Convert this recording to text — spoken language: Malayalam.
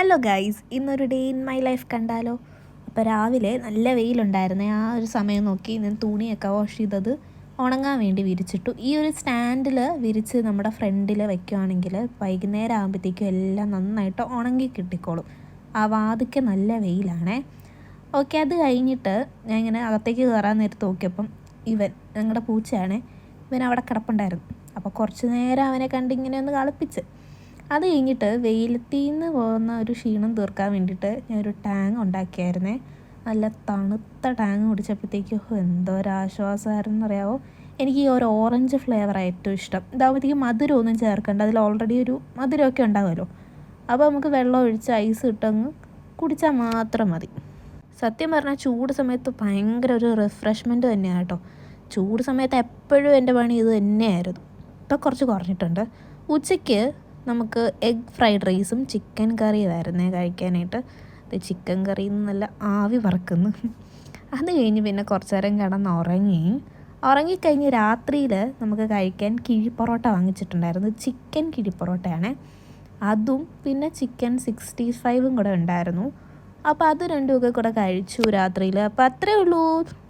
ഹലോ ഗൈസ്, ഇന്നൊരു ഡേ ഇൻ മൈ ലൈഫ് കണ്ടാലോ? അപ്പോൾ രാവിലെ നല്ല വെയിലുണ്ടായിരുന്നേ. ആ ഒരു സമയം നോക്കി ഞാൻ തുണിയൊക്കെ വാഷ് ചെയ്തത് ഉണങ്ങാൻ വേണ്ടി വിരിച്ചിട്ടു. ഈ ഒരു സ്റ്റാൻഡിൽ വിരിച്ച് നമ്മുടെ ഫ്രണ്ടിൽ വയ്ക്കുകയാണെങ്കിൽ വൈകുന്നേരം ആകുമ്പോഴത്തേക്കും എല്ലാം നന്നായിട്ട് ഉണങ്ങി കിട്ടിക്കോളും. ആ വാതിക്ക് നല്ല വെയിലാണേ. ഓക്കെ, അത് കഴിഞ്ഞിട്ട് ഞാൻ ഇങ്ങനെ അകത്തേക്ക് കയറാൻ നേരത്ത് നോക്കിയപ്പം ഞങ്ങളുടെ പൂച്ചയാണേ, ഇവൻ അവിടെ കിടപ്പുണ്ടായിരുന്നു. അപ്പോൾ കുറച്ച് നേരം അവനെ കണ്ടിങ്ങനെ ഒന്ന് കളിപ്പിച്ച് അത് കഴിഞ്ഞിട്ട് വെയിലത്തിൽ നിന്ന് പോകുന്ന ഒരു ക്ഷീണം തീർക്കാൻ വേണ്ടിയിട്ട് ഞാനൊരു ടാങ്ക് ഉണ്ടാക്കിയായിരുന്നേ. നല്ല തണുത്ത ടാങ്ക് കുടിച്ചപ്പോഴത്തേക്കും എന്തോരാശ്വാസമായിരുന്നു അറിയാമോ. എനിക്ക് ഈ ഒരു ഓറഞ്ച് ഫ്ലേവറാണ് ഏറ്റവും ഇഷ്ടം. ഇതാകുമ്പോഴത്തേക്കും മധുരമൊന്നും ചേർക്കണ്ട, അതിൽ ഓൾറെഡി ഒരു മധുരമൊക്കെ ഉണ്ടാകുമല്ലോ. അപ്പോൾ നമുക്ക് വെള്ളം ഒഴിച്ച് ഐസ് ഇട്ടങ്ങ് കുടിച്ചാൽ മാത്രം മതി. സത്യം പറഞ്ഞാൽ ചൂട് സമയത്ത് ഭയങ്കര ഒരു റിഫ്രഷ്മെൻറ്റ് തന്നെയാണ് കേട്ടോ. ചൂട് സമയത്ത് എപ്പോഴും എൻ്റെ പണി ഇത് തന്നെയായിരുന്നു. ഇപ്പോൾ കുറച്ച് കുറഞ്ഞിട്ടുണ്ട്. ഉച്ചയ്ക്ക് നമുക്ക് എഗ് ഫ്രൈഡ് റൈസും ചിക്കൻ കറിയുമായിരുന്നേ കഴിക്കാനായിട്ട്. ചിക്കൻ കറിയിൽ നിന്ന് നല്ല ആവി പറക്കുന്നു. അത് കഴിഞ്ഞ് പിന്നെ കുറച്ച് നേരം കിടന്ന് ഉറങ്ങിക്കഴിഞ്ഞ് രാത്രിയിൽ നമുക്ക് കഴിക്കാൻ കിഴിപ്പൊറോട്ട വാങ്ങിച്ചിട്ടുണ്ടായിരുന്നു. ചിക്കൻ കിഴിപ്പൊറോട്ടയാണ്. അതും പിന്നെ ചിക്കൻ 65 കൂടെ ഉണ്ടായിരുന്നു. അപ്പോൾ അത് രണ്ടുമൊക്കെ കൂടെ കഴിച്ചു രാത്രിയിൽ. അപ്പോൾ അത്രയേ ഉള്ളൂ.